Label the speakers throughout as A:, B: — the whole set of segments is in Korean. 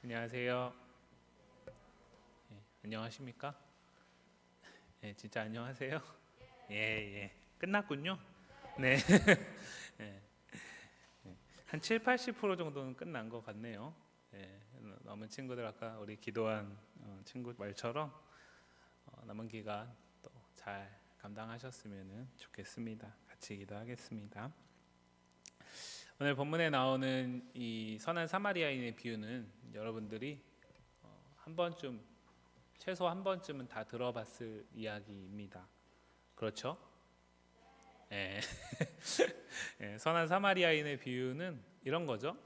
A: 안녕하세요. 안녕하십니까? 진짜 안녕하세요. 끝났군요. 네. 예, 한 7, 80% 정도는 끝난 것 같네요. 남은 친구들 아까 우리 기도한 친구 말처럼 남은 기간 또 잘 감당하셨으면 좋겠습니다. 같이 기도하겠습니다. 오늘 본문에 나오는 이 선한 사마리아인의 비유는 여러분들이 최소 한 번쯤은 다 들어봤을 이야기입니다. 그렇죠? 예. 선한 사마리아인의 비유는 이런 거죠.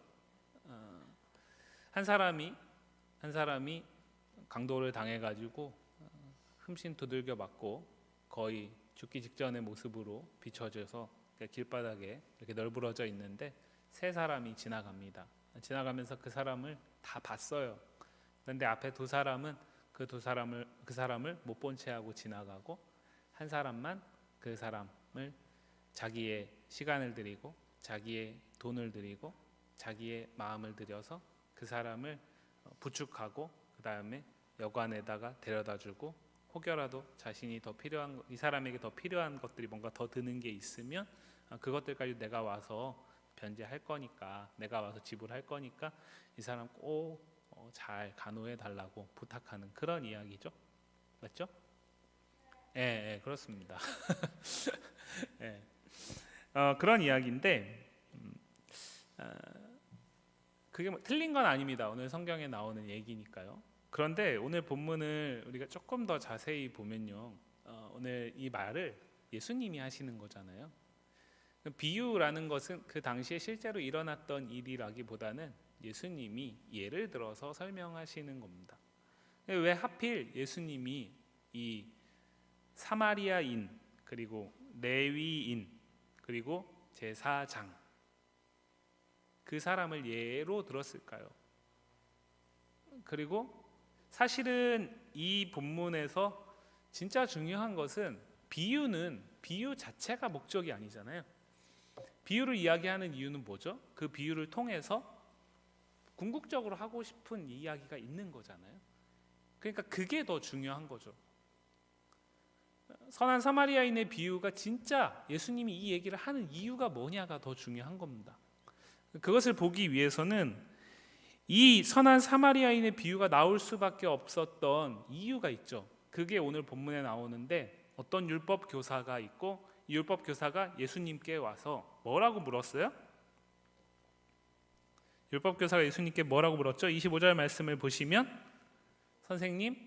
A: 한 사람이 강도를 당해가지고 흠씬 두들겨 맞고 거의 죽기 직전의 모습으로 비춰져서 길바닥에 이렇게 널브러져 있는데 세 사람이 지나갑니다. 지나가면서 그 사람을 다 봤어요. 그런데 앞에 두 사람은 그 사람을 못 본 채 하고 지나가고, 한 사람만 그 사람을 자기의 시간을 들이고 자기의 돈을 들이고 자기의 마음을 들여서 그 사람을 부축하고 그 다음에 여관에다가 데려다주고, 혹여라도 자신이 이 사람에게 더 필요한 것들이 뭔가 더 드는 게 있으면 그것들까지 내가 와서 변제할 거니까, 내가 와서 지불할 거니까 이 사람 꼭 잘 간호해 달라고 부탁하는 그런 이야기죠. 맞죠? 그렇습니다. 그런 이야기인데 그게 틀린 건 아닙니다. 오늘 성경에 나오는 얘기니까요. 그런데 오늘 본문을 우리가 조금 더 자세히 보면요, 오늘 이 말을 예수님이 하시는 거잖아요. 비유라는 것은 그 당시에 실제로 일어났던 일이라기보다는 예수님이 예를 들어서 설명하시는 겁니다. 왜 하필 예수님이 이 사마리아인, 그리고 레위인, 그리고 제사장, 그 사람을 예로 들었을까요? 그리고 사실은 이 본문에서 진짜 중요한 것은 비유 자체가 목적이 아니잖아요. 비유를 이야기하는 이유는 뭐죠? 그 비유를 통해서 궁극적으로 하고 싶은 이야기가 있는 거잖아요. 그러니까 그게 더 중요한 거죠. 선한 사마리아인의 비유가 진짜 예수님이 이 얘기를 하는 이유가 뭐냐가 더 중요한 겁니다. 그것을 보기 위해서는 이 선한 사마리아인의 비유가 나올 수밖에 없었던 이유가 있죠. 그게 오늘 본문에 나오는데, 어떤 율법 교사가 있고 이 율법 교사가 예수님께 와서 뭐라고 물었어요? 율법 교사가 예수님께 뭐라고 물었죠? 25절 말씀을 보시면, 선생님,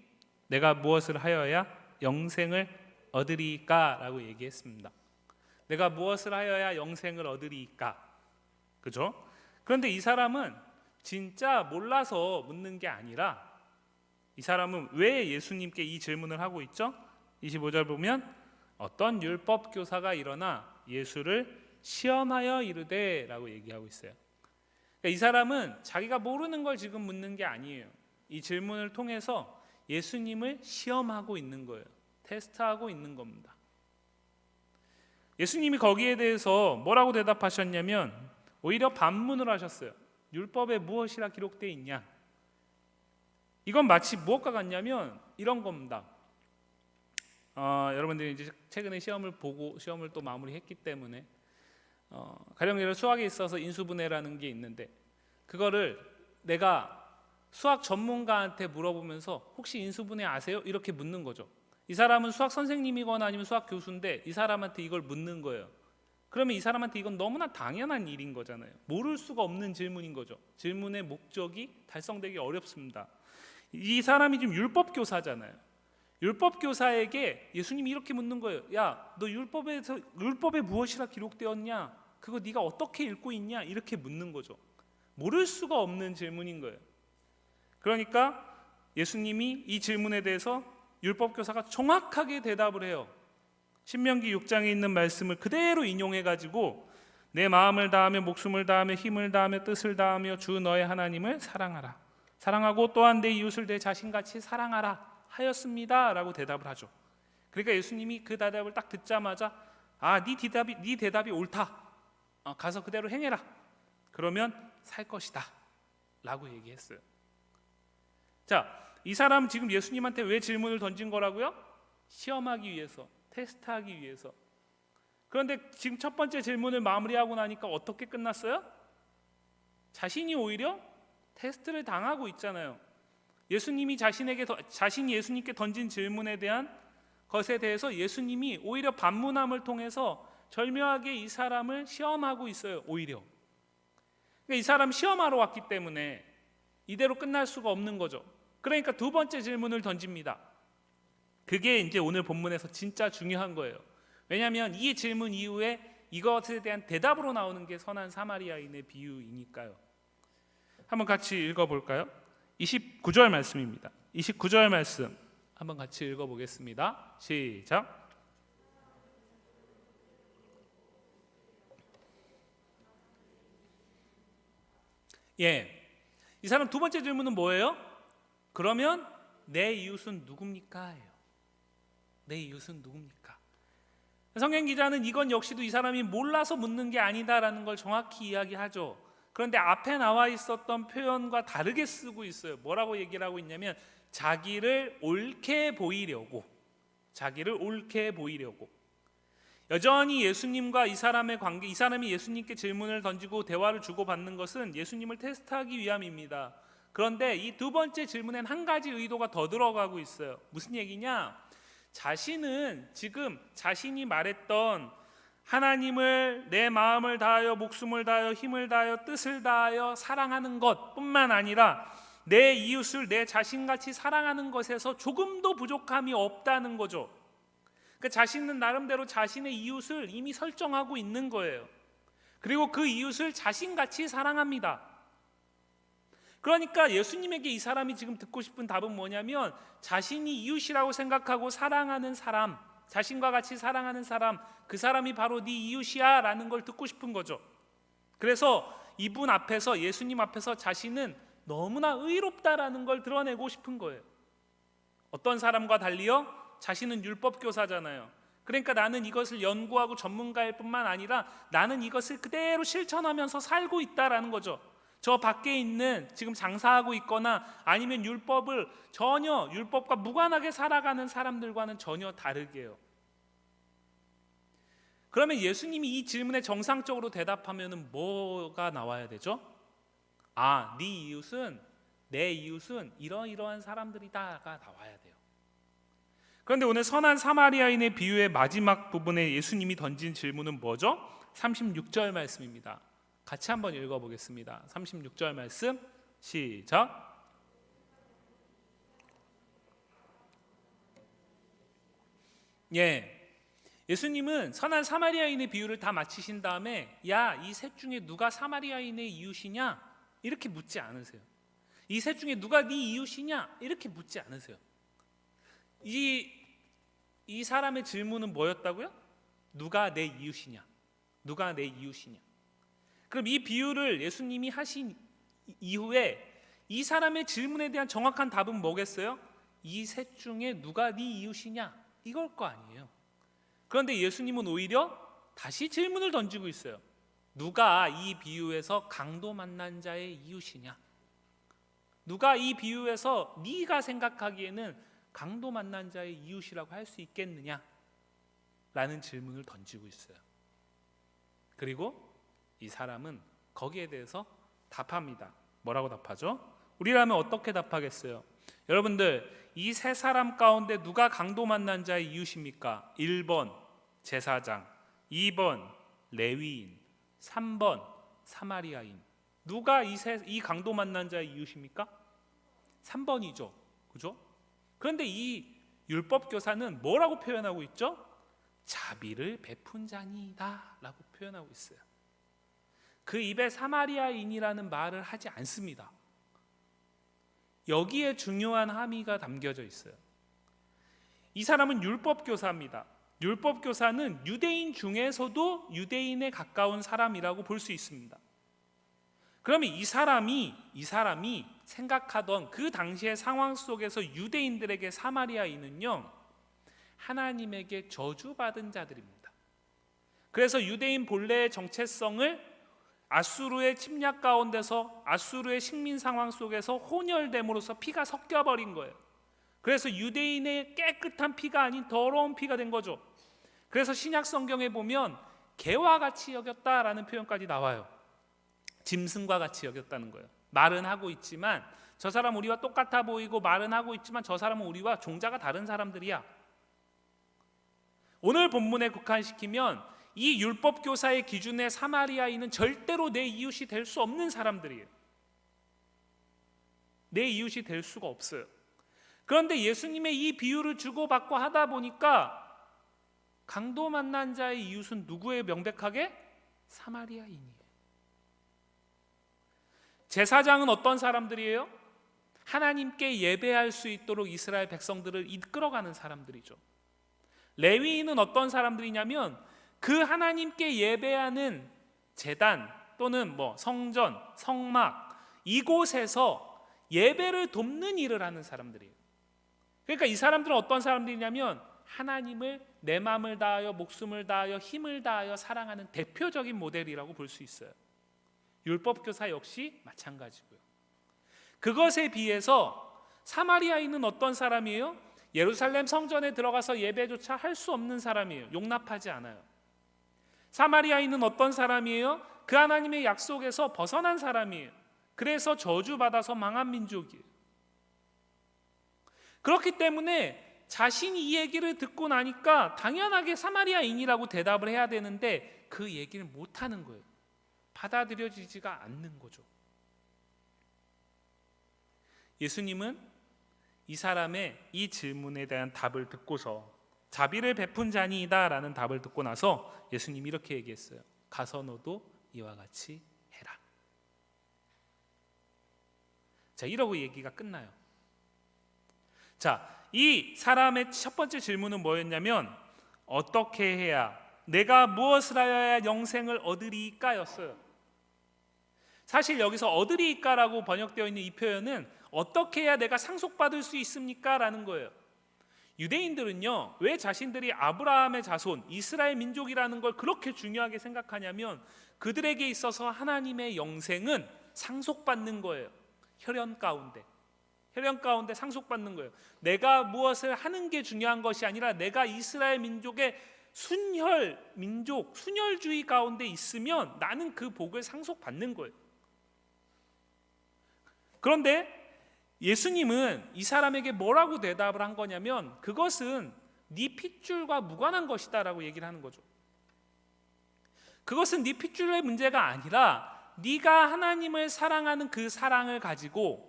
A: 내가 무엇을 하여야 영생을 얻으리까? 라고 얘기했습니다. 내가 무엇을 하여야 영생을 얻으리까? 그죠? 그런데 이 사람은 진짜 몰라서 묻는 게 아니라, 이 사람은 왜 예수님께 이 질문을 하고 있죠? 25절 보면, 어떤 율법 교사가 일어나 예수를 시험하여 이르되 라고 얘기하고 있어요. 그러니까 이 사람은 자기가 모르는 걸 지금 묻는 게 아니에요. 이 질문을 통해서 예수님을 시험하고 있는 거예요. 테스트하고 있는 겁니다. 예수님이 거기에 대해서 뭐라고 대답하셨냐면, 오히려 반문을 하셨어요. 율법에 무엇이라 기록되어 있냐? 이건 마치 무엇과 같냐면 이런 겁니다. 여러분들이 이제 최근에 시험을 보고 시험을 또 마무리했기 때문에 가령 예를 수학에 있어서 인수분해라는 게 있는데, 그거를 내가 수학 전문가한테 물어보면서 혹시 인수분해 아세요? 이렇게 묻는 거죠. 이 사람은 수학 선생님이거나 아니면 수학 교수인데 이 사람한테 이걸 묻는 거예요. 그러면 이 사람한테 이건 너무나 당연한 일인 거잖아요. 모를 수가 없는 질문인 거죠. 질문의 목적이 달성되기 어렵습니다. 이 사람이 지금 율법 교사잖아요. 율법 교사에게 예수님이 이렇게 묻는 거예요. 야, 너 율법에 무엇이라 기록되었냐? 그거 네가 어떻게 읽고 있냐? 이렇게 묻는 거죠. 모를 수가 없는 질문인 거예요. 그러니까 예수님이 이 질문에 대해서 율법 교사가 정확하게 대답을 해요. 신명기 6장에 있는 말씀을 그대로 인용해 가지고, 내 마음을 다하며 목숨을 다하며 힘을 다하며 뜻을 다하며 주 너의 하나님을 사랑하라. 사랑하고 또한 내 이웃을 내 자신같이 사랑하라 하였습니다 라고 대답을 하죠. 그러니까 예수님이 그 대답을 딱 듣자마자, 네 대답이 옳다. 가서 그대로 행해라. 그러면 살 것이다 라고 얘기했어요. 자, 이 사람 지금 예수님한테 왜 질문을 던진 거라고요? 시험하기 위해서, 테스트하기 위해서. 그런데 지금 첫 번째 질문을 마무리하고 나니까 어떻게 끝났어요? 자신이 오히려 테스트를 당하고 있잖아요. 예수님이 자신이 예수님께 던진 질문에 대한 것에 대해서 예수님이 오히려 반문함을 통해서 절묘하게 이 사람을 시험하고 있어요. 오히려 그러니까 이 사람 시험하러 왔기 때문에 이대로 끝날 수가 없는 거죠. 그러니까 두 번째 질문을 던집니다. 그게 이제 오늘 본문에서 진짜 중요한 거예요. 왜냐하면 이 질문 이후에 이것에 대한 대답으로 나오는 게 선한 사마리아인의 비유이니까요. 한번 같이 읽어볼까요? 29절 말씀입니다. 29절 말씀 한번 같이 읽어보겠습니다. 시작. 예, 이 사람 두 번째 질문은 뭐예요? 그러면 내 이웃은 누굽니까? 예요. 내 이웃은 누굽니까? 성경 기자는 이건 역시도 이 사람이 몰라서 묻는 게 아니다라는 걸 정확히 이야기하죠. 그런데 앞에 나와 있었던 표현과 다르게 쓰고 있어요. 뭐라고 얘기를 하고 있냐면 자기를 옳게 보이려고, 자기를 옳게 보이려고. 여전히 예수님과 이 사람의 관계, 이 사람이 예수님께 질문을 던지고 대화를 주고받는 것은 예수님을 테스트하기 위함입니다. 그런데 이 두 번째 질문엔 한 가지 의도가 더 들어가고 있어요. 무슨 얘기냐? 자신은 지금 자신이 말했던 하나님을 내 마음을 다하여 목숨을 다하여 힘을 다하여 뜻을 다하여 사랑하는 것뿐만 아니라 내 이웃을 내 자신같이 사랑하는 것에서 조금도 부족함이 없다는 거죠. 그러니까 자신은 나름대로 자신의 이웃을 이미 설정하고 있는 거예요. 그리고 그 이웃을 자신같이 사랑합니다. 그러니까 예수님에게 이 사람이 지금 듣고 싶은 답은 뭐냐면 자신이 이웃이라고 생각하고 사랑하는 사람, 자신과 같이 사랑하는 사람, 그 사람이 바로 네 이웃이야 라는 걸 듣고 싶은 거죠. 그래서 이분 앞에서, 예수님 앞에서 자신은 너무나 의롭다라는 걸 드러내고 싶은 거예요. 어떤 사람과 달리요? 자신은 율법교사잖아요. 그러니까 나는 이것을 연구하고 전문가일 뿐만 아니라 나는 이것을 그대로 실천하면서 살고 있다라는 거죠. 저 밖에 있는 지금 장사하고 있거나 아니면 율법을 전혀 율법과 무관하게 살아가는 사람들과는 전혀 다르게요. 그러면 예수님이 이 질문에 정상적으로 대답하면 뭐가 나와야 되죠? 아, 네 이웃은, 내 이웃은 이러이러한 사람들이다가 나와야 돼요. 그런데 오늘 선한 사마리아인의 비유의 마지막 부분에 예수님이 던진 질문은 뭐죠? 36절 말씀입니다. 같이 한번 읽어보겠습니다. 36절 말씀 시작. 예, 예수님은 선한 사마리아인의 비유를 다 마치신 다음에 야, 이 셋 중에 누가 사마리아인의 이웃이냐? 이렇게 묻지 않으세요. 이 셋 중에 누가 네 이웃이냐? 이렇게 묻지 않으세요. 이 사람의 질문은 뭐였다고요? 누가 내 이웃이냐? 누가 내 이웃이냐? 그럼 이 비유를 예수님이 하신 이후에 이 사람의 질문에 대한 정확한 답은 뭐겠어요? 이 셋 중에 누가 네 이웃이냐? 이걸 거 아니에요. 그런데 예수님은 오히려 다시 질문을 던지고 있어요. 누가 이 비유에서 강도 만난 자의 이웃이냐? 누가 이 비유에서 네가 생각하기에는 강도 만난 자의 이웃이라고 할 수 있겠느냐? 라는 질문을 던지고 있어요. 그리고 이 사람은 거기에 대해서 답합니다. 뭐라고 답하죠? 우리라면 어떻게 답하겠어요? 여러분들, 이 세 사람 가운데 누가 강도 만난 자의 이웃입니까? 1번 제사장, 2번 레위인, 3번 사마리아인. 누가 이 강도 만난 자의 이웃입니까? 3번이죠. 그죠? 그런데 이 율법교사는 뭐라고 표현하고 있죠? 자비를 베푼 자니다 라고 표현하고 있어요. 그 입에 사마리아인이라는 말을 하지 않습니다. 여기에 중요한 함의가 담겨져 있어요. 이 사람은 율법교사입니다. 율법교사는 유대인 중에서도 유대인에 가까운 사람이라고 볼 수 있습니다. 그러면 이 사람이 생각하던 그 당시의 상황 속에서 유대인들에게 사마리아인은요, 하나님에게 저주받은 자들입니다. 그래서 유대인 본래의 정체성을 아수르의 침략 가운데서 아수르의 식민 상황 속에서 혼혈됨으로써 피가 섞여버린 거예요. 그래서 유대인의 깨끗한 피가 아닌 더러운 피가 된 거죠. 그래서 신약 성경에 보면 개와 같이 여겼다라는 표현까지 나와요. 짐승과 같이 여겼다는 거예요. 말은 하고 있지만 저 사람 우리와 똑같아 보이고 말은 하고 있지만 저 사람은 우리와 종자가 다른 사람들이야. 오늘 본문에 국한시키면 이 율법 교사의 기준에 사마리아인은 절대로 내 이웃이 될 수 없는 사람들이에요. 내 이웃이 될 수가 없어요. 그런데 예수님의 이 비유를 주고받고 하다 보니까 강도 만난 자의 이웃은 누구예요? 명백하게 사마리아인이에요. 제사장은 어떤 사람들이에요? 하나님께 예배할 수 있도록 이스라엘 백성들을 이끌어가는 사람들이죠. 레위인은 어떤 사람들이냐면 그 하나님께 예배하는 제단 또는 성전, 성막 이곳에서 예배를 돕는 일을 하는 사람들이에요. 그러니까 이 사람들은 어떤 사람들이냐면 하나님을 내 마음을 다하여 목숨을 다하여 힘을 다하여 사랑하는 대표적인 모델이라고 볼 수 있어요. 율법교사 역시 마찬가지고요. 그것에 비해서 사마리아인은 어떤 사람이에요? 예루살렘 성전에 들어가서 예배조차 할 수 없는 사람이에요. 용납하지 않아요. 사마리아인은 어떤 사람이에요? 그 하나님의 약속에서 벗어난 사람이에요. 그래서 저주받아서 망한 민족이에요. 그렇기 때문에 자신이 이 얘기를 듣고 나니까 당연하게 사마리아인이라고 대답을 해야 되는데 그 얘기를 못하는 거예요. 받아들여지지가 않는 거죠. 예수님은 이 사람의 이 질문에 대한 답을 듣고서 자비를 베푼 자니이다 라는 답을 듣고 나서 예수님이 이렇게 얘기했어요. 가서 너도 이와 같이 해라. 자, 이러고 얘기가 끝나요. 자, 이 사람의 첫 번째 질문은 뭐였냐면 어떻게 해야 내가 무엇을 하여야 영생을 얻으리까 였어요. 사실 여기서 얻으리까라고 번역되어 있는 이 표현은 어떻게 해야 내가 상속받을 수 있습니까? 라는 거예요. 유대인들은요, 왜 자신들이 아브라함의 자손, 이스라엘 민족이라는 걸 그렇게 중요하게 생각하냐면 그들에게 있어서 하나님의 영생은 상속받는 거예요. 혈연 가운데 상속받는 거예요. 내가 무엇을 하는 게 중요한 것이 아니라 내가 이스라엘 민족의 순혈 민족, 순혈주의 가운데 있으면 나는 그 복을 상속받는 거예요. 그런데 예수님은 이 사람에게 뭐라고 대답을 한 거냐면 그것은 네 핏줄과 무관한 것이다 라고 얘기를 하는 거죠. 그것은 네 핏줄의 문제가 아니라 네가 하나님을 사랑하는 그 사랑을 가지고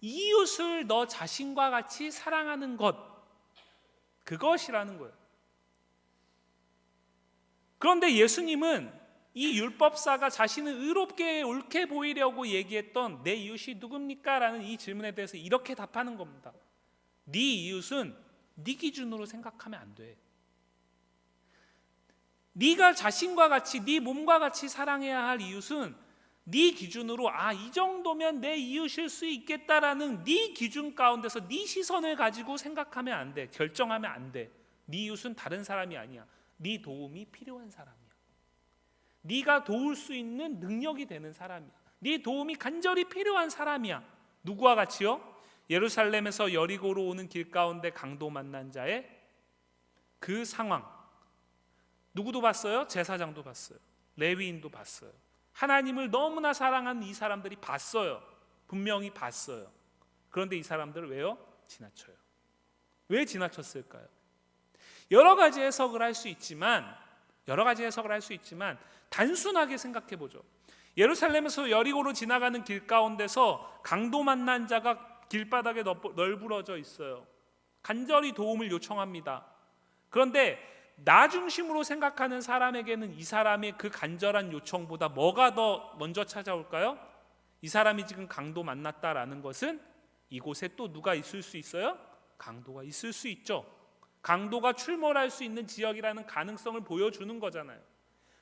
A: 이웃을 너 자신과 같이 사랑하는 것, 그것이라는 거예요. 그런데 예수님은 이 율법사가 자신을 의롭게 옳게 보이려고 얘기했던 내 이웃이 누굽니까? 라는 이 질문에 대해서 이렇게 답하는 겁니다. 네 이웃은 네 기준으로 생각하면 안 돼. 네가 자신과 같이 네 몸과 같이 사랑해야 할 이웃은 네 기준으로 이 정도면 내 이웃일 수 있겠다라는 네 기준 가운데서 네 시선을 가지고 생각하면 안 돼. 결정하면 안 돼. 네 이웃은 다른 사람이 아니야. 네 도움이 필요한 사람이야. 네가 도울 수 있는 능력이 되는 사람이야. 네 도움이 간절히 필요한 사람이야. 누구와 같이요? 예루살렘에서 여리고로 오는 길 가운데 강도 만난 자의 그 상황. 누구도 봤어요? 제사장도 봤어요. 레위인도 봤어요. 하나님을 너무나 사랑하는 이 사람들이 봤어요. 분명히 봤어요. 그런데 이 사람들을 왜요? 지나쳐요. 왜 지나쳤을까요? 여러 가지 해석을 할 수 있지만 단순하게 생각해 보죠. 예루살렘에서 여리고로 지나가는 길 가운데서 강도 만난 자가 길바닥에 널브러져 있어요. 간절히 도움을 요청합니다. 그런데 나 중심으로 생각하는 사람에게는 이 사람의 그 간절한 요청보다 뭐가 더 먼저 찾아올까요? 이 사람이 지금 강도 만났다라는 것은 이곳에 또 누가 있을 수 있어요? 강도가 있을 수 있죠. 강도가 출몰할 수 있는 지역이라는 가능성을 보여주는 거잖아요.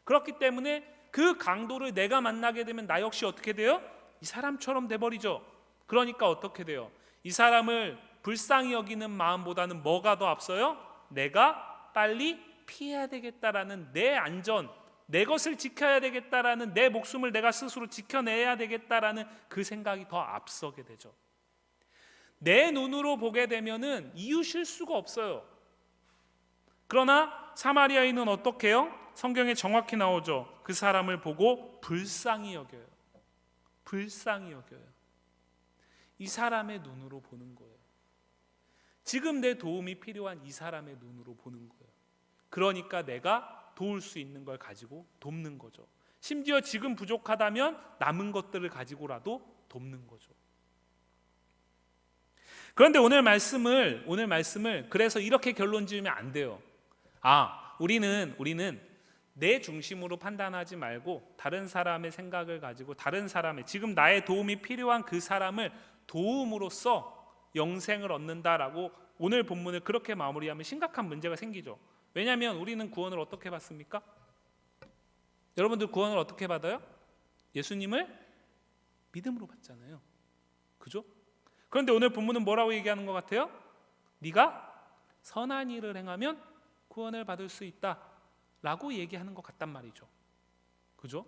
A: 그렇기 때문에 그 강도를 내가 만나게 되면 나 역시 어떻게 돼요? 이 사람처럼 돼버리죠. 그러니까 어떻게 돼요? 이 사람을 불쌍히 여기는 마음보다는 뭐가 더 앞서요? 내가 빨리 피해야 되겠다라는 내 안전, 내 것을 지켜야 되겠다라는, 내 목숨을 내가 스스로 지켜내야 되겠다라는 그 생각이 더 앞서게 되죠. 내 눈으로 보게 되면은 이웃일 수가 없어요. 그러나 사마리아인은 어떻게 해요? 성경에 정확히 나오죠. 그 사람을 보고 불쌍히 여겨요. 불쌍히 여겨요. 이 사람의 눈으로 보는 거예요. 지금 내 도움이 필요한 이 사람의 눈으로 보는 거예요. 그러니까 내가 도울 수 있는 걸 가지고 돕는 거죠. 심지어 지금 부족하다면 남은 것들을 가지고라도 돕는 거죠. 그런데 오늘 말씀을 그래서 이렇게 결론 지으면 안 돼요. 우리는 내 중심으로 판단하지 말고 다른 사람의 생각을 가지고 다른 사람의, 지금 나의 도움이 필요한 그 사람을 도움으로써 영생을 얻는다라고 오늘 본문을 그렇게 마무리하면 심각한 문제가 생기죠. 왜냐하면 우리는 구원을 어떻게 받습니까? 여러분들 구원을 어떻게 받아요? 예수님을 믿음으로 받잖아요. 그죠? 그런데 오늘 본문은 뭐라고 얘기하는 것 같아요? 네가 선한 일을 행하면 구원을 받을 수 있다 라고 얘기하는 것 같단 말이죠. 그죠?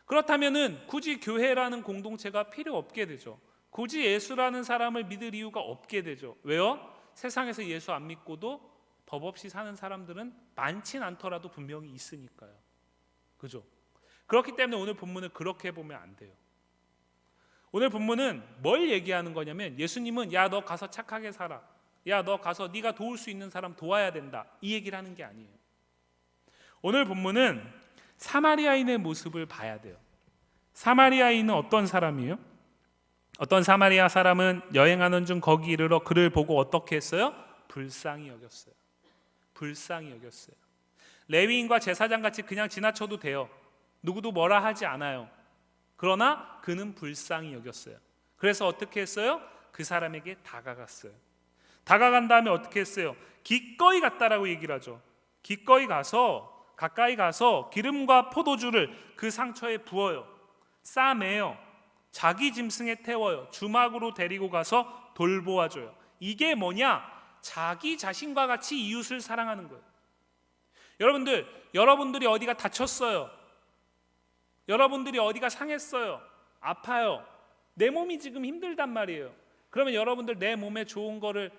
A: 그렇다면은 굳이 교회라는 공동체가 필요 없게 되죠. 굳이 예수라는 사람을 믿을 이유가 없게 되죠. 왜요? 세상에서 예수 안 믿고도 법 없이 사는 사람들은 많진 않더라도 분명히 있으니까요. 그죠? 그렇기 때문에 오늘 본문을 그렇게 보면 안 돼요. 오늘 본문은 뭘 얘기하는 거냐면, 예수님은 야 너 가서 착하게 살아, 야 너 가서 네가 도울 수 있는 사람 도와야 된다, 이 얘기를 하는 게 아니에요. 오늘 본문은 사마리아인의 모습을 봐야 돼요. 사마리아인은 어떤 사람이에요? 어떤 사마리아 사람은 여행하는 중 거기 이르러 그를 보고 어떻게 했어요? 불쌍히 여겼어요. 불쌍히 여겼어요. 레위인과 제사장 같이 그냥 지나쳐도 돼요. 누구도 뭐라 하지 않아요. 그러나 그는 불쌍히 여겼어요. 그래서 어떻게 했어요? 그 사람에게 다가갔어요. 다가간 다음에 어떻게 했어요? 기꺼이 갔다라고 얘기를 하죠. 기꺼이 가서, 가까이 가서 기름과 포도주를 그 상처에 부어요. 싸매요. 자기 짐승에 태워요. 주막으로 데리고 가서 돌보아줘요. 이게 뭐냐? 자기 자신과 같이 이웃을 사랑하는 거예요. 여러분들이 어디가 다쳤어요. 여러분들이 어디가 상했어요. 아파요. 내 몸이 지금 힘들단 말이에요. 그러면 여러분들 내 몸에 좋은 거를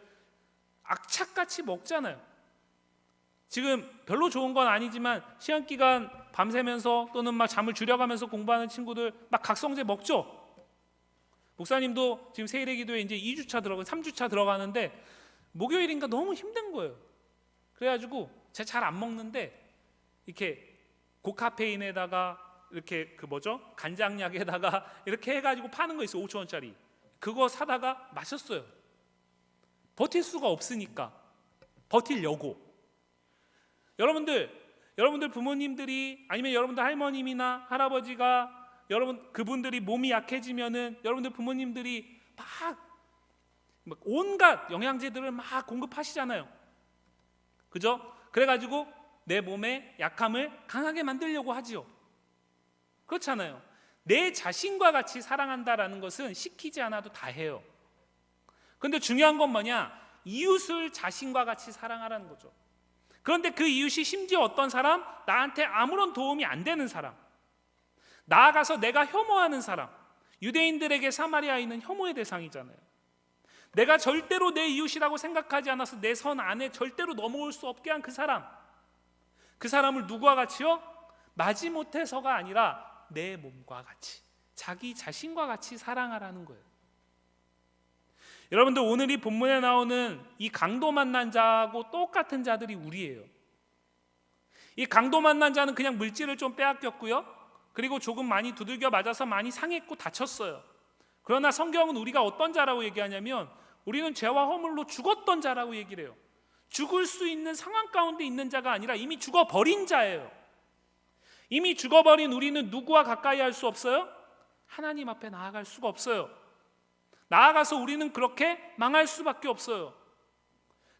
A: 악착같이 먹잖아요. 지금 별로 좋은 건 아니지만 시험 기간 밤새면서 또는 막 잠을 줄여가면서 공부하는 친구들 막 각성제 먹죠. 목사님도 지금 세일의 기도에 이제 2주차 들어가고 3주차 들어가는데 목요일인가 너무 힘든 거예요. 그래가지고 제가 잘 안 먹는데 이렇게 고카페인에다가 이렇게 간장약에다가 이렇게 해가지고 파는 거 있어요. 5,000원짜리. 그거 사다가 마셨어요. 버틸 수가 없으니까. 버틸려고. 여러분들 부모님들이, 아니면 여러분들 할머님이나 할아버지가, 그분들이 몸이 약해지면은 여러분들 부모님들이 막 온갖 영양제들을 막 공급하시잖아요. 그죠? 그래가지고 내 몸의 약함을 강하게 만들려고 하지요. 그렇잖아요. 내 자신과 같이 사랑한다라는 것은 시키지 않아도 다 해요. 그런데 중요한 건 뭐냐? 이웃을 자신과 같이 사랑하라는 거죠. 그런데 그 이웃이 심지어 어떤 사람? 나한테 아무런 도움이 안 되는 사람, 나아가서 내가 혐오하는 사람. 유대인들에게 사마리아인은 혐오의 대상이잖아요. 내가 절대로 내 이웃이라고 생각하지 않아서 내 선 안에 절대로 넘어올 수 없게 한 그 사람, 그 사람을 누구와 같이요? 마지못해서가 아니라 내 몸과 같이, 자기 자신과 같이 사랑하라는 거예요. 여러분들, 오늘 이 본문에 나오는 이 강도 만난 자하고 똑같은 자들이 우리예요. 이 강도 만난 자는 그냥 물질을 좀 빼앗겼고요, 그리고 조금 많이 두들겨 맞아서 많이 상했고 다쳤어요. 그러나 성경은 우리가 어떤 자라고 얘기하냐면, 우리는 죄와 허물로 죽었던 자라고 얘기를 해요. 죽을 수 있는 상황 가운데 있는 자가 아니라 이미 죽어버린 자예요. 이미 죽어버린 우리는 누구와 가까이 할 수 없어요? 하나님 앞에 나아갈 수가 없어요. 나아가서 우리는 그렇게 망할 수밖에 없어요.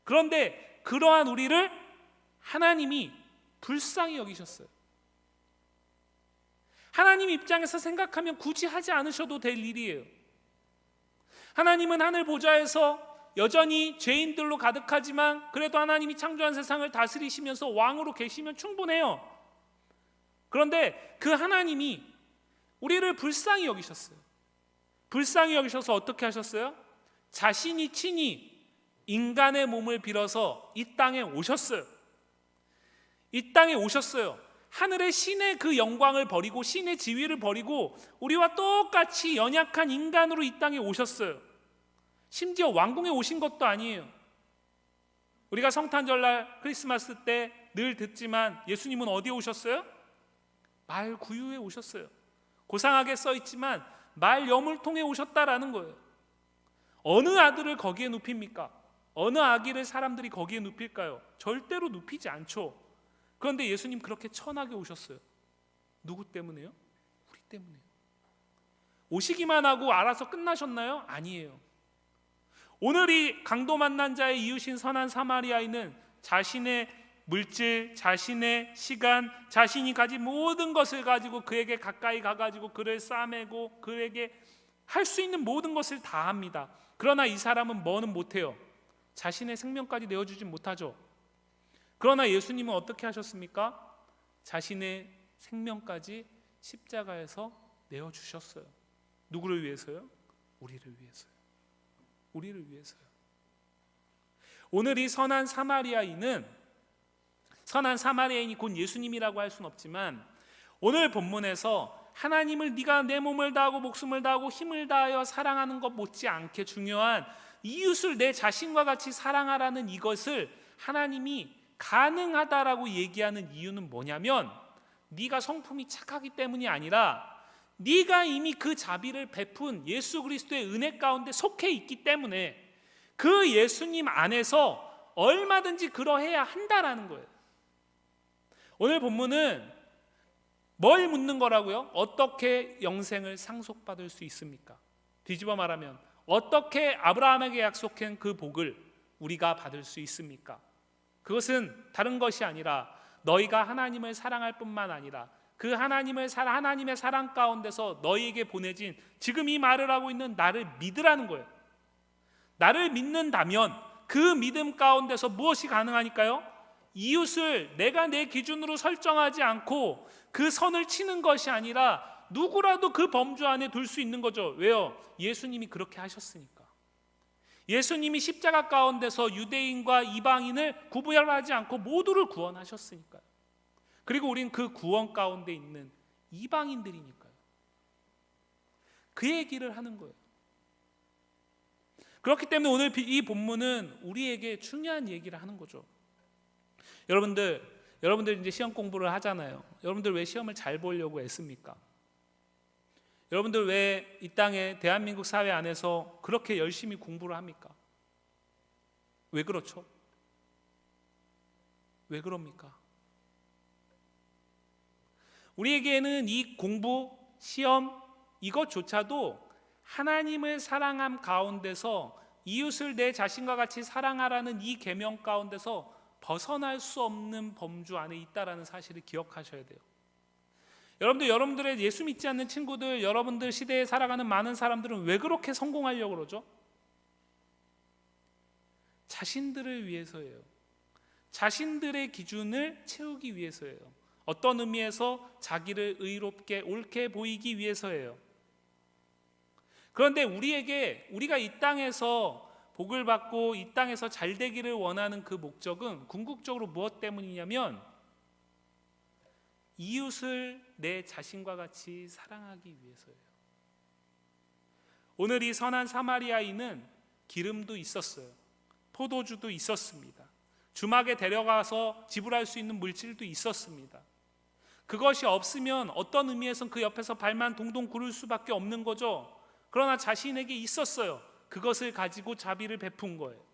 A: 그런데 그러한 우리를 하나님이 불쌍히 여기셨어요. 하나님 입장에서 생각하면 굳이 하지 않으셔도 될 일이에요. 하나님은 하늘 보좌에서 여전히 죄인들로 가득하지만 그래도 하나님이 창조한 세상을 다스리시면서 왕으로 계시면 충분해요. 그런데 그 하나님이 우리를 불쌍히 여기셨어요. 불쌍히 여기셔서 어떻게 하셨어요? 자신이 친히 인간의 몸을 빌어서 이 땅에 오셨어요. 이 땅에 오셨어요. 하늘의 신의 그 영광을 버리고 신의 지위를 버리고 우리와 똑같이 연약한 인간으로 이 땅에 오셨어요. 심지어 왕궁에 오신 것도 아니에요. 우리가 성탄절날 크리스마스 때 늘 듣지만 예수님은 어디에 오셨어요? 말 구유에 오셨어요. 고상하게 써 있지만 말 여물통에 오셨다라는 거예요. 어느 아들을 거기에 눕힙니까? 어느 아기를 사람들이 거기에 눕힐까요? 절대로 눕히지 않죠. 그런데 예수님 그렇게 천하게 오셨어요. 누구 때문에요? 우리 때문에요. 오시기만 하고 알아서 끝나셨나요? 아니에요. 오늘 이 강도 만난 자의 이웃인 선한 사마리아인은 자신의 물질, 자신의 시간, 자신이 가진 모든 것을 가지고 그에게 가까이 가가지고 그를 싸매고 그에게 할 수 있는 모든 것을 다 합니다. 그러나 이 사람은 뭐는 못해요. 자신의 생명까지 내어주진 못하죠. 그러나 예수님은 어떻게 하셨습니까? 자신의 생명까지 십자가에서 내어주셨어요. 누구를 위해서요? 우리를 위해서요. 우리를 위해서요. 오늘 이 선한 사마리아인이 곧 예수님이라고 할 수는 없지만 오늘 본문에서 하나님을 네가 내 몸을 다하고 목숨을 다하고 힘을 다하여 사랑하는 것 못지않게 중요한 이웃을 내 자신과 같이 사랑하라는 이것을 하나님이 가능하다라고 얘기하는 이유는 뭐냐면 네가 성품이 착하기 때문이 아니라 네가 이미 그 자비를 베푼 예수 그리스도의 은혜 가운데 속해 있기 때문에 그 예수님 안에서 얼마든지 그러해야 한다라는 거예요. 오늘 본문은 뭘 묻는 거라고요? 어떻게 영생을 상속받을 수 있습니까? 뒤집어 말하면 어떻게 아브라함에게 약속한 그 복을 우리가 받을 수 있습니까? 그것은 다른 것이 아니라 너희가 하나님을 사랑할 뿐만 아니라 그 하나님의 사랑 가운데서 너희에게 보내진 지금 이 말을 하고 있는 나를 믿으라는 거예요. 나를 믿는다면 그 믿음 가운데서 무엇이 가능하니까요? 이웃을 내가 내 기준으로 설정하지 않고 그 선을 치는 것이 아니라 누구라도 그 범주 안에 둘 수 있는 거죠. 왜요? 예수님이 그렇게 하셨으니까. 예수님이 십자가 가운데서 유대인과 이방인을 구분하지 않고 모두를 구원하셨으니까요. 그리고 우린 그 구원 가운데 있는 이방인들이니까요. 그 얘기를 하는 거예요. 그렇기 때문에 오늘 이 본문은 우리에게 중요한 얘기를 하는 거죠. 여러분들 이제 시험 공부를 하잖아요. 여러분들 왜 시험을 잘 보려고 애씁니까? 여러분들 왜 이 땅에 대한민국 사회 안에서 그렇게 열심히 공부를 합니까? 왜 그렇죠? 왜 그럽니까? 우리에게는 이 공부, 시험 이것조차도 하나님을 사랑함 가운데서 이웃을 내 자신과 같이 사랑하라는 이 계명 가운데서 벗어날 수 없는 범주 안에 있다라는 사실을 기억하셔야 돼요. 여러분들의 예수 믿지 않는 친구들, 여러분들 시대에 살아가는 많은 사람들은 왜 그렇게 성공하려고 그러죠? 자신들을 위해서예요. 자신들의 기준을 채우기 위해서예요. 어떤 의미에서 자기를 의롭게 옳게 보이기 위해서예요. 그런데 우리가 이 땅에서 복을 받고 이 땅에서 잘 되기를 원하는 그 목적은 궁극적으로 무엇 때문이냐면 이웃을 내 자신과 같이 사랑하기 위해서예요. 오늘 이 선한 사마리아인은 기름도 있었어요. 포도주도 있었습니다. 주막에 데려가서 지불할 수 있는 물질도 있었습니다. 그것이 없으면 어떤 의미에선 그 옆에서 발만 동동 구를 수밖에 없는 거죠. 그러나 자신에게 있었어요. 그것을 가지고 자비를 베푼 거예요.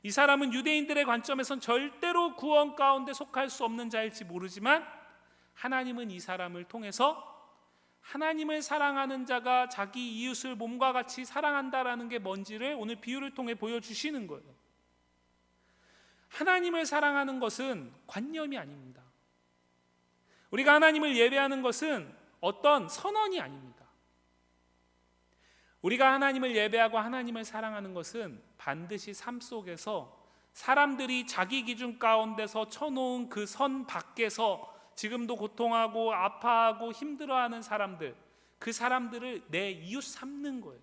A: 이 사람은 유대인들의 관점에선 절대로 구원 가운데 속할 수 없는 자일지 모르지만 하나님은 이 사람을 통해서 하나님을 사랑하는 자가 자기 이웃을 몸과 같이 사랑한다라는 게 뭔지를 오늘 비유를 통해 보여주시는 거예요. 하나님을 사랑하는 것은 관념이 아닙니다. 우리가 하나님을 예배하는 것은 어떤 선언이 아닙니다. 우리가 하나님을 예배하고 하나님을 사랑하는 것은 반드시 삶 속에서 사람들이 자기 기준 가운데서 쳐놓은 그 선 밖에서 지금도 고통하고 아파하고 힘들어하는 사람들, 그 사람들을 내 이웃 삼는 거예요.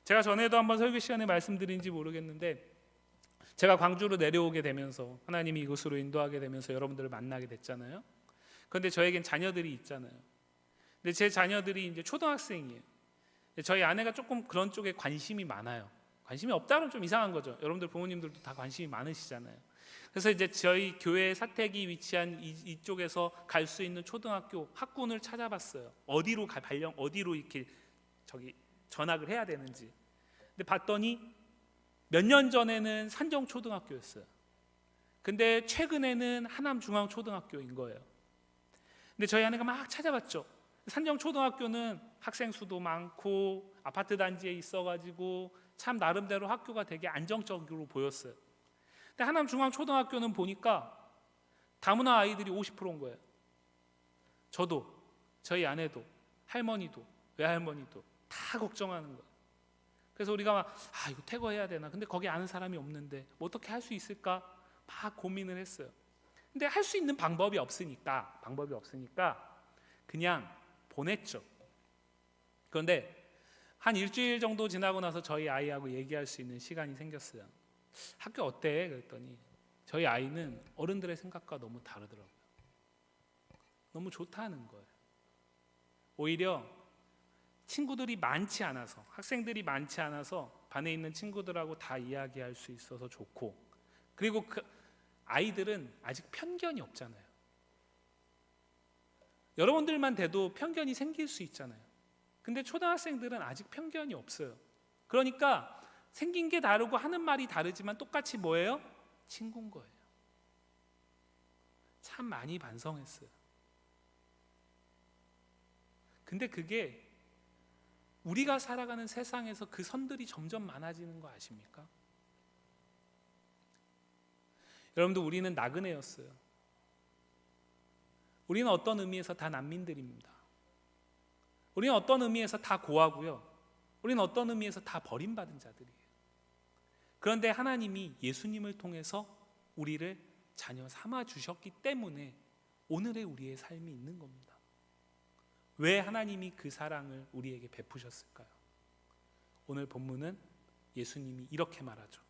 A: 제가 전에도 한번 설교 시간에 말씀드린지 모르겠는데, 제가 광주로 내려오게 되면서 하나님이 이곳으로 인도하게 되면서 여러분들을 만나게 됐잖아요. 그런데 저에겐 자녀들이 있잖아요. 근데 제 자녀들이 이제 초등학생이에요. 저희 아내가 조금 그런 쪽에 관심이 많아요. 관심이 없다는 좀 이상한 거죠. 여러분들 부모님들도 다 관심이 많으시잖아요. 그래서 이제 저희 교회 사택이 위치한 이쪽에서 갈 수 있는 초등학교 학군을 찾아봤어요. 어디로 어디로 이렇게 전학을 해야 되는지. 근데 봤더니 몇 년 전에는 산정초등학교였어요. 근데 최근에는 하남중앙초등학교인 거예요. 근데 저희 아내가 막 찾아봤죠. 산정초등학교는 학생 수도 많고 아파트 단지에 있어가지고 참 나름대로 학교가 되게 안정적으로 보였어요. 근데 하남중앙초등학교는 보니까 다문화 아이들이 50%인 거예요. 저도, 저희 아내도, 할머니도, 외할머니도 다 걱정하는 거예요. 그래서 우리가 막 이거 퇴거해야 되나? 근데 거기 아는 사람이 없는데 뭐 어떻게 할 수 있을까? 막 고민을 했어요. 근데 할 수 있는 방법이 없으니까 그냥 보냈죠. 그런데 한 일주일 정도 지나고 나서 저희 아이하고 얘기할 수 있는 시간이 생겼어요. 학교 어때? 그랬더니 저희 아이는 어른들의 생각과 너무 다르더라고요. 너무 좋다는 거예요. 오히려 친구들이 많지 않아서, 학생들이 많지 않아서 반에 있는 친구들하고 다 이야기할 수 있어서 좋고, 그리고 그 아이들은 아직 편견이 없잖아요. 여러분들만 돼도 편견이 생길 수 있잖아요. 근데 초등학생들은 아직 편견이 없어요. 그러니까 생긴 게 다르고 하는 말이 다르지만 똑같이 뭐예요? 친구인 거예요. 참 많이 반성했어요. 근데 그게 우리가 살아가는 세상에서 그 선들이 점점 많아지는 거 아십니까? 여러분들, 우리는 나그네였어요. 우리는 어떤 의미에서 다 난민들입니다. 우리는 어떤 의미에서 다 고아고요. 우리는 어떤 의미에서 다 버림받은 자들이에요. 그런데 하나님이 예수님을 통해서 우리를 자녀 삼아 주셨기 때문에 오늘의 우리의 삶이 있는 겁니다. 왜 하나님이 그 사랑을 우리에게 베푸셨을까요? 오늘 본문은 예수님이 이렇게 말하죠.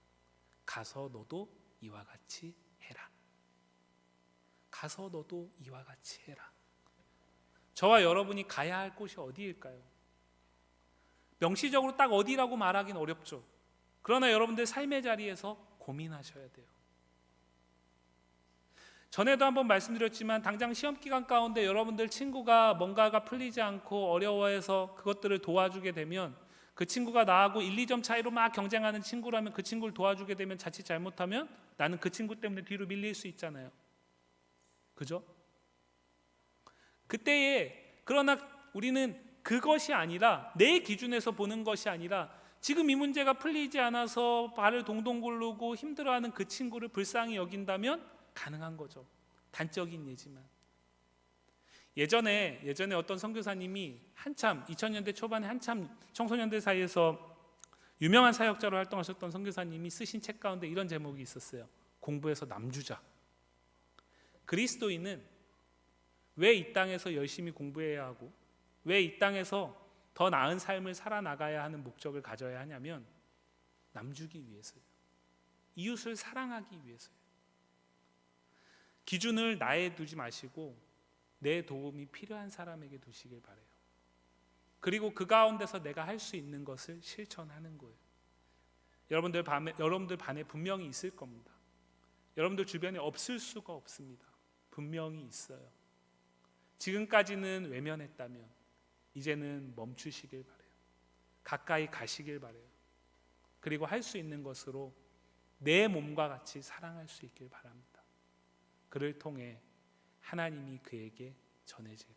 A: 가서 너도 이와 같이 해라. 가서 너도 이와 같이 해라. 저와 여러분이 가야 할 곳이 어디일까요? 명시적으로 딱 어디라고 말하기는 어렵죠. 그러나 여러분들 삶의 자리에서 고민하셔야 돼요. 전에도 한번 말씀드렸지만 당장 시험 기간 가운데 여러분들 친구가 뭔가가 풀리지 않고 어려워해서 그것들을 도와주게 되면, 그 친구가 나하고 1, 2점 차이로 막 경쟁하는 친구라면 그 친구를 도와주게 되면 자칫 잘못하면 나는 그 친구 때문에 뒤로 밀릴 수 있잖아요. 그죠? 그때에 그러나 우리는 그것이 아니라, 내 기준에서 보는 것이 아니라 지금 이 문제가 풀리지 않아서 발을 동동 구르고 힘들어하는 그 친구를 불쌍히 여긴다면 가능한 거죠. 단적인 예지만. 예전에 어떤 선교사님이 한참 2000년대 초반에 한참 청소년들 사이에서 유명한 사역자로 활동하셨던 선교사님이 쓰신 책 가운데 이런 제목이 있었어요. 공부해서 남주자. 그리스도인은 왜 이 땅에서 열심히 공부해야 하고 왜 이 땅에서 더 나은 삶을 살아나가야 하는 목적을 가져야 하냐면 남주기 위해서예요. 이웃을 사랑하기 위해서예요. 기준을 나에 두지 마시고 내 도움이 필요한 사람에게 두시길 바라요. 그리고 그 가운데서 내가 할 수 있는 것을 실천하는 거예요. 여러분들 반에 분명히 있을 겁니다. 여러분들 주변에 없을 수가 없습니다. 분명히 있어요. 지금까지는 외면했다면 이제는 멈추시길 바라요. 가까이 가시길 바라요. 그리고 할 수 있는 것으로 내 몸과 같이 사랑할 수 있길 바랍니다. 그를 통해 하나님이 그에게 전해질